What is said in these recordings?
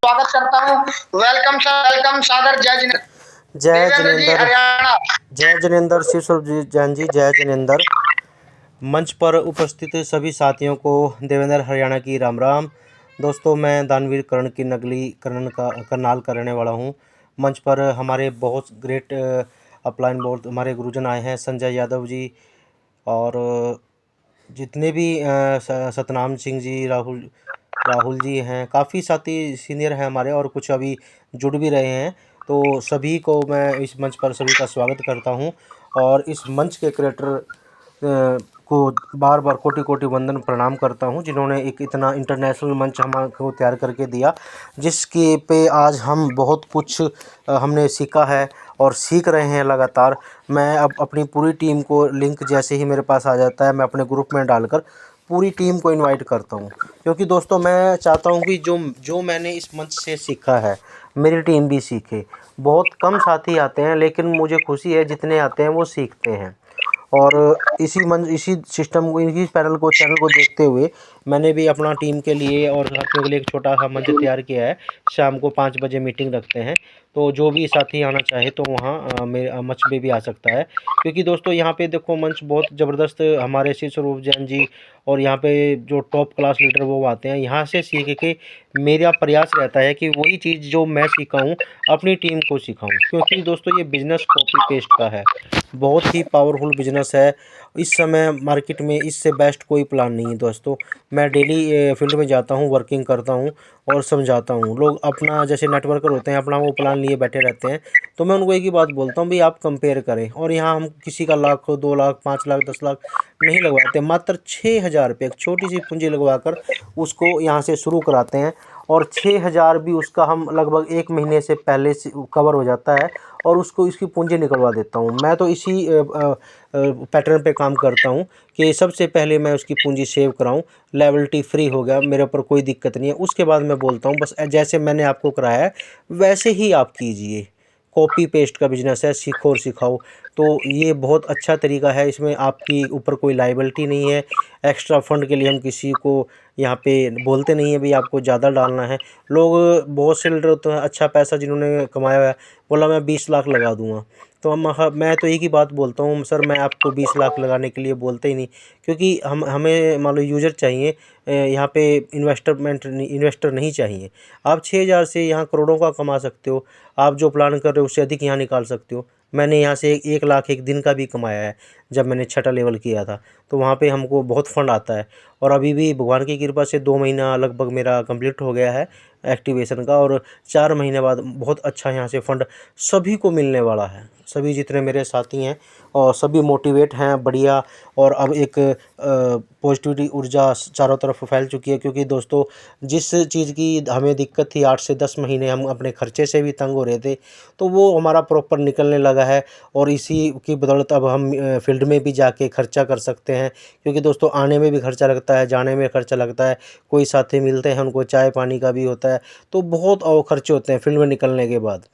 स्वागत करता हूँ। वेलकम सादर जय जिनेंद्र। जय देवेंद्र जी जिनेंद्र। हरियाणा। जय जिनेंद्र शिव स्वरूप जैन जी। जय जिनेंद्र। मंच पर उपस्थित सभी साथियों को देवेंद्र हरियाणा की राम राम। दोस्तों, मैं दानवीर कर्ण की नकली करनाल करने वाला हूँ। मंच पर हमारे बहुत ग्रेट अपलाइन बोर्ड हमारे गुरुजन आए हैं, संजय यादव जी और जितने भी सतनाम सिंह जी, राहुल जी हैं, काफ़ी साथी सीनियर हैं हमारे और कुछ अभी जुड़ भी रहे हैं। तो सभी को मैं इस मंच पर सभी का स्वागत करता हूं और इस मंच के क्रिएटर को बार बार कोटि कोटि वंदन प्रणाम करता हूं, जिन्होंने एक इतना इंटरनेशनल मंच हमको तैयार करके दिया, जिसके पे आज हम बहुत कुछ हमने सीखा है और सीख रहे हैं लगातार। मैं अब अपनी पूरी टीम को लिंक जैसे ही मेरे पास आ जाता है, मैं अपने ग्रुप में डालकर पूरी टीम को इनवाइट करता हूं, क्योंकि दोस्तों मैं चाहता हूं कि जो जो मैंने इस मंच से सीखा है मेरी टीम भी सीखे। बहुत कम साथी आते हैं, लेकिन मुझे खुशी है जितने आते हैं वो सीखते हैं। और इसी सिस्टम को, इसी चैनल को देखते हुए मैंने भी अपना टीम के लिए और साथियों के लिए एक छोटा सा मंच तैयार किया है। शाम को 5 बजे मीटिंग रखते हैं, तो जो भी साथी आना चाहे तो वहाँ मेरे मंच पे भी आ सकता है। क्योंकि दोस्तों यहाँ पे देखो मंच बहुत ज़बरदस्त हमारे श्री स्वरूप जैन जी और यहाँ पे जो टॉप क्लास लीडर वो आते हैं। यहाँ से सीख के मेरा प्रयास रहता है कि वही चीज़ जो मैं सीखा हूँ अपनी टीम को सिखाऊं, क्योंकि दोस्तों ये बिज़नेस कॉपी पेस्ट का है, बहुत ही पावरफुल बिजनेस है। इस समय मार्केट में इससे बेस्ट कोई प्लान नहीं है दोस्तों। मैं डेली फील्ड में जाता हूँ, वर्किंग करता हूँ और समझाता हूँ। लोग अपना जैसे नेटवर्कर होते हैं, अपना वो प्लान लिए बैठे रहते हैं, तो मैं उनको एक ही बात बोलता हूँ, भाई आप कंपेयर करें। और यहाँ हम किसी का लाख, 2 लाख, 5 लाख, 10 लाख नहीं लगवाते, मात्र 6,000 रुपये एक छोटी सी पूंजी लगवाकर उसको यहाँ से शुरू कराते हैं। और 6,000 भी उसका हम लगभग 1 महीने से पहले से कवर हो जाता है और उसको इसकी पूंजी निकलवा देता हूँ। मैं तो इसी पैटर्न पे काम करता हूँ कि सबसे पहले मैं उसकी पूंजी सेव कराऊँ, लायबिलिटी फ्री हो गया, मेरे ऊपर कोई दिक्कत नहीं है। उसके बाद मैं बोलता हूँ बस जैसे मैंने आपको कराया है वैसे ही आप कीजिए। कॉपी पेस्ट का बिजनेस है, सीखो और सिखाओ। तो ये बहुत अच्छा तरीका है, इसमें आपकी ऊपर कोई लायबिलिटी नहीं है। एक्स्ट्रा फंड के लिए हम किसी को यहाँ पे बोलते नहीं है भाई आपको ज़्यादा डालना है। लोग बहुत से लीडर होते हैं, अच्छा पैसा जिन्होंने कमाया हुआ है, बोला मैं 20 लाख लगा दूंगा। तो मैं तो एक ही बात बोलता हूँ, सर मैं आपको 20 लाख लगाने के लिए बोलते ही नहीं, क्योंकि हमें मान लो यूज़र चाहिए, यहाँ पे इन्वेस्टर नहीं चाहिए। आप 6,000 से यहाँ करोड़ों का कमा सकते हो। आप जो प्लान कर रहे हो उससे अधिक यहाँ निकाल सकते हो। मैंने यहाँ से 1 लाख एक दिन का भी कमाया है जब मैंने छठा लेवल किया था, तो वहाँ पे हमको बहुत फंड आता है। और अभी भी भगवान की कृपा से 2 महीना लगभग मेरा कंप्लीट हो गया है एक्टिवेशन का, और 4 महीने बाद बहुत अच्छा यहाँ से फंड सभी को मिलने वाला है। सभी जितने मेरे साथी हैं और सभी मोटिवेट हैं बढ़िया। और अब एक पॉजिटिविटी ऊर्जा चारों तरफ फैल चुकी है, क्योंकि दोस्तों जिस चीज़ की हमें दिक्कत थी 8 से 10 महीने हम अपने खर्चे से भी तंग हो रहे थे, तो वो हमारा प्रॉपर निकलने लगा है। और इसी की बदौलत अब हम फील्ड में भी जाके खर्चा कर सकते हैं, क्योंकि दोस्तों आने में भी खर्चा लगता है, जाने में खर्चा लगता है। कोई साथी मिलते हैं उनको चाय पानी का भी होता है, तो बहुत और खर्चे होते हैं फील्ड में निकलने के बाद।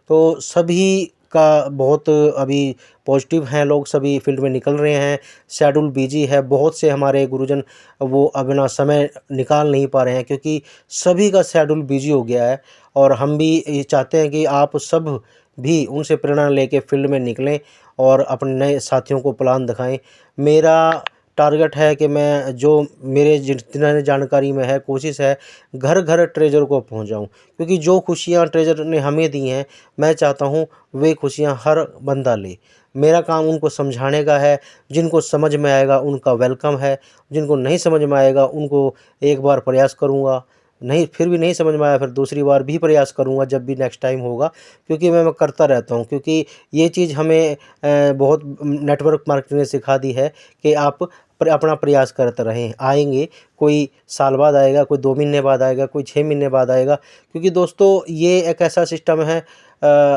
तो सभी का बहुत अभी पॉजिटिव हैं, लोग सभी फील्ड में निकल रहे हैं। शेड्यूल बिजी है, बहुत से हमारे गुरुजन वो अपना समय निकाल नहीं पा रहे हैं, क्योंकि सभी का शेड्यूल बिजी हो गया है। और हम भी ये चाहते हैं कि आप सब भी उनसे प्रेरणा लेके फील्ड में निकलें और अपने नए साथियों को प्लान दिखाएं। मेरा टारगेट है कि मैं जो मेरे जितने जानकारी में है, कोशिश है घर घर ट्रेजर को पहुंच जाऊं, क्योंकि जो खुशियां ट्रेजर ने हमें दी हैं मैं चाहता हूं वे खुशियां हर बंदा ले। मेरा काम उनको समझाने का है, जिनको समझ में आएगा उनका वेलकम है, जिनको नहीं समझ में आएगा उनको एक बार प्रयास करूंगा, नहीं फिर भी नहीं समझ में आया फिर दूसरी बार भी प्रयास करूंगा जब भी नेक्स्ट टाइम होगा। क्योंकि मैं करता रहता हूं, क्योंकि ये चीज़ हमें बहुत नेटवर्क मार्केटिंग ने सिखा दी है कि आप अपना प्रयास करते रहें। आएंगे, कोई साल बाद आएगा, कोई 2 महीने बाद आएगा, कोई 6 महीने बाद आएगा। क्योंकि दोस्तों ये एक ऐसा सिस्टम है,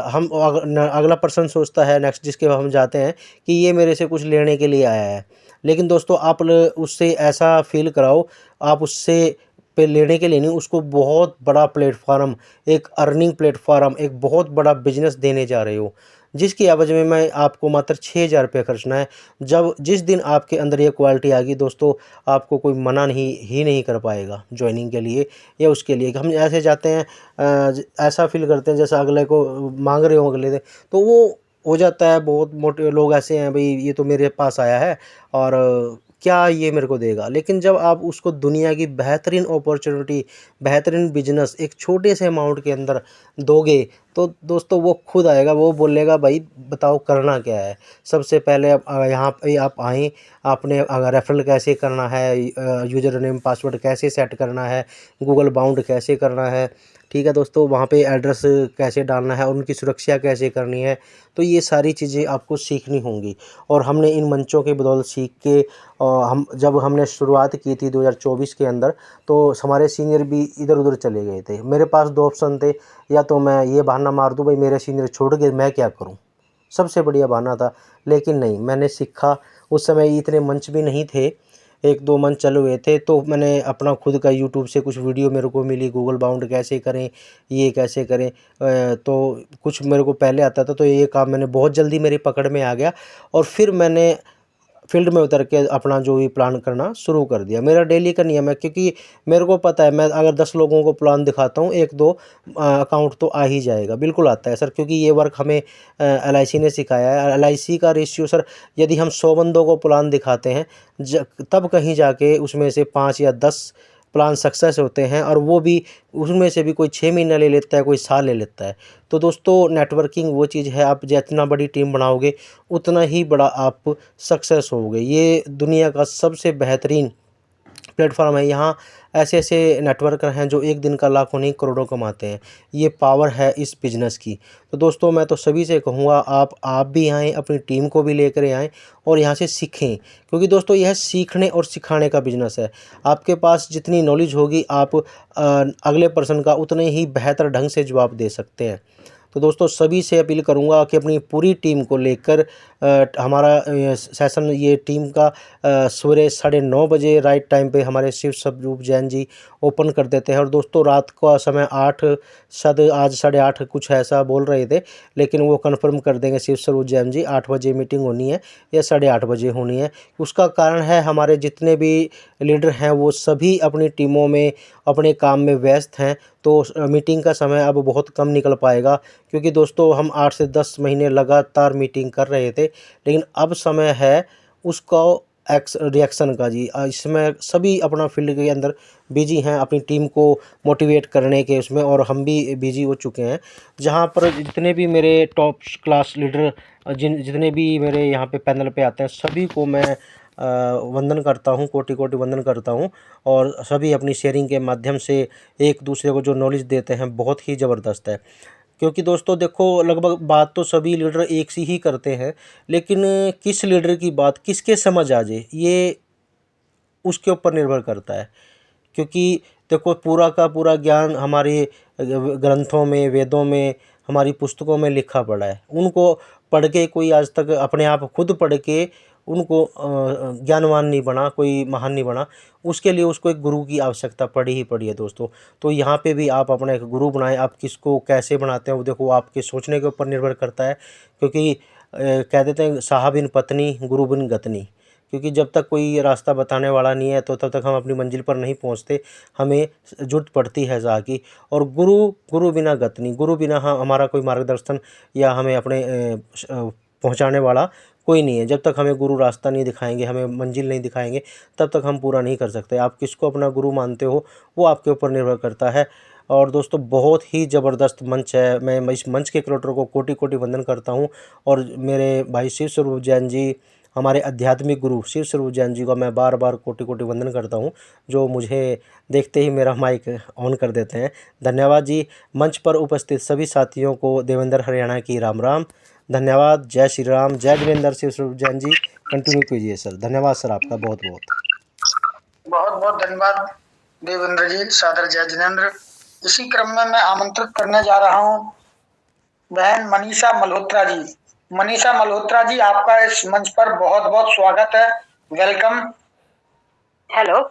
हम अगला पर्सन सोचता है नेक्स्ट जिसके हम जाते हैं कि ये मेरे से कुछ लेने के लिए आया है, लेकिन दोस्तों आप उससे ऐसा फील कराओ, आप उससे पे लेने के लिए नहीं, उसको बहुत बड़ा प्लेटफार्म, एक अर्निंग प्लेटफार्म, एक बहुत बड़ा बिजनेस देने जा रहे हो। जिसकी एवज में मैं आपको मात्र 6,000 रुपये खर्चना है। जब जिस दिन आपके अंदर ये क्वालिटी आ गई दोस्तों, आपको कोई मना नहीं कर पाएगा ज्वाइनिंग के लिए या उसके लिए कि हम ऐसे जाते हैं, ऐसा फील करते हैं जैसा अगले को मांग रहे हो अगले से, तो वो हो जाता है। बहुत मोटे लोग ऐसे हैं, भाई ये तो मेरे पास आया है और क्या ये मेरे को देगा। लेकिन जब आप उसको दुनिया की बेहतरीन अपॉर्चुनिटी, बेहतरीन बिजनेस एक छोटे से अमाउंट के अंदर दोगे, तो दोस्तों वो खुद आएगा, वो बोलेगा भाई बताओ करना क्या है। सबसे पहले आप यहाँ पे आप आएँ, आपने रेफरल कैसे करना है, यूज़र नेम पासवर्ड कैसे सेट करना है, गूगल बाउंड कैसे करना है, ठीक है दोस्तों, वहाँ पे एड्रेस कैसे डालना है, उनकी सुरक्षा कैसे करनी है। तो ये सारी चीज़ें आपको सीखनी होंगी और हमने इन मंचों के बदौलत सीख के हम जब हमने शुरुआत की थी 2024 के अंदर, तो हमारे सीनियर भी इधर-उधर चले गए थे। मेरे पास 2 ऑप्शन थे, या तो मैं ये बहाना मार दूँ भाई मेरे सीनियर छोड़ गए, मैं क्या करूँ? सबसे बढ़िया बहाना था। लेकिन नहीं, मैंने सीखा। उस समय इतने मंच भी नहीं थे, 1-2 मंच चले हुए थे, तो मैंने अपना खुद का यूट्यूब से कुछ वीडियो मेरे को मिली, गूगल बाउंड कैसे करें, ये कैसे करें, तो कुछ मेरे को पहले आता था, तो ये काम मैंने बहुत जल्दी मेरी पकड़ में आ गया और फिर मैंने फील्ड में उतर के अपना जो भी प्लान करना शुरू कर दिया। मेरा डेली का नियम है, क्योंकि मेरे को पता है मैं अगर 10 लोगों को प्लान दिखाता हूँ, 1-2 अकाउंट तो आ ही जाएगा, बिल्कुल आता है सर, क्योंकि ये वर्क हमें एलआईसी ने सिखाया है। एलआईसी का रेशियो सर, यदि हम 100 बंदों को प्लान दिखाते हैं, तब कहीं जाके उसमें से 5 या 10 प्लान सक्सेस होते हैं, और वो भी उसमें से भी कोई 6 महीना ले लेता है, कोई साल ले लेता है। तो दोस्तों नेटवर्किंग वो चीज़ है, आप जितना बड़ी टीम बनाओगे उतना ही बड़ा आप सक्सेस होगे। ये दुनिया का सबसे बेहतरीन प्लेटफॉर्म है। यहाँ ऐसे-ऐसे नेटवर्कर हैं जो एक दिन का लाखों नहीं करोड़ों कमाते हैं। ये पावर है इस बिज़नेस की। तो दोस्तों मैं तो सभी से कहूँगा, आप भी आएँ, अपनी टीम को भी लेकर आएँ और यहाँ से सीखें, क्योंकि दोस्तों यह सीखने और सिखाने का बिज़नेस है। आपके पास जितनी नॉलेज होगी, आप अगले पर्सन का उतने ही बेहतर ढंग से जवाब दे सकते हैं। तो दोस्तों सभी से अपील करूँगा कि अपनी पूरी टीम को लेकर हमारा सेशन, ये टीम का सवेरे 9:30 बजे राइट टाइम पे हमारे शिव स्वरूप जैन जी ओपन कर देते हैं। और दोस्तों रात का समय 8, शायद आज 8:30 कुछ ऐसा बोल रहे थे, लेकिन वो कंफर्म कर देंगे शिव स्वरूप जैन जी, 8 बजे मीटिंग होनी है या 8:30 बजे होनी है। उसका कारण है हमारे जितने भी लीडर हैं वो सभी अपनी टीमों में अपने काम में व्यस्त हैं, तो मीटिंग का समय अब बहुत कम निकल पाएगा, क्योंकि दोस्तों हम 8 से 10 महीने लगातार मीटिंग कर रहे थे, लेकिन अब समय है उसका रिएक्शन का जी। इसमें सभी अपना फील्ड के अंदर बिजी हैं, अपनी टीम को मोटिवेट करने के उसमें, और हम भी बिजी हो चुके हैं। जहाँ पर जितने भी मेरे टॉप क्लास लीडर, जितने भी मेरे यहाँ पे पैनल पे आते हैं, सभी को मैं वंदन करता हूँ, कोटि-कोटि वंदन करता हूँ। और सभी अपनी शेयरिंग के माध्यम से एक दूसरे को जो नॉलेज देते हैं, बहुत ही ज़बरदस्त है। क्योंकि दोस्तों देखो, लगभग बात तो सभी लीडर एक सी ही करते हैं, लेकिन किस लीडर की बात किसके समझ आ जाए, ये उसके ऊपर निर्भर करता है। क्योंकि देखो पूरा का पूरा ज्ञान हमारे ग्रंथों में, वेदों में, हमारी पुस्तकों में लिखा पड़ा है। उनको पढ़ के कोई आज तक अपने आप खुद पढ़ के उनको ज्ञानवान नहीं बना, कोई महान नहीं बना। उसके लिए उसको एक गुरु की आवश्यकता पड़ी ही पड़ी है दोस्तों। तो यहाँ पे भी आप अपना एक गुरु बनाएं। आप किसको कैसे बनाते हैं वो देखो आपके सोचने के ऊपर निर्भर करता है। क्योंकि कह देते हैं साहब बिन पत्नी गुरु बिन गतनी। क्योंकि जब तक कोई रास्ता बताने वाला नहीं है, तो तब तक हम अपनी मंजिल पर नहीं पहुंचते। हमें ज़रूरत पड़ती है जा की। और गुरु बिना गत नहीं, गुरु बिना हमारा कोई मार्गदर्शन या हमें अपने पहुंचाने वाला कोई नहीं है। जब तक हमें गुरु रास्ता नहीं दिखाएंगे, हमें मंजिल नहीं दिखाएंगे, तब तक हम पूरा नहीं कर सकते। आप किसको अपना गुरु मानते हो वो आपके ऊपर निर्भर करता है। और दोस्तों बहुत ही ज़बरदस्त मंच है। मैं इस मंच के क्रिएटर को कोटि-कोटि वंदन करता हूँ। और मेरे भाई शिव स्वरूप जैन जी, हमारे आध्यात्मिक गुरु शिव स्वरूप जैन जी को मैं बार-बार कोटि-कोटि वंदन करता हूँ, जो मुझे देखते ही मेरा माइक ऑन कर देते हैं। धन्यवाद जी। मंच पर उपस्थित सभी साथियों को देवेंद्र हरियाणा की राम-राम। धन्यवाद। जय श्री राम, जय जिनेंद्र। शिव स्वरूप जैन जी कंटिन्यू कीजिए सर। धन्यवाद सर आपका बहुत-बहुत। बहुत-बहुत धन्यवाद देवेंद्र जी, सादर जय जिनेंद्र। इसी क्रम में मैं आमंत्रित करने जा रहा हूँ बहन मनीषा मल्होत्रा जी। मनीषा मल्होत्रा जी, आपका इस मंच पर बहुत-बहुत स्वागत है। वेलकम। हेलो।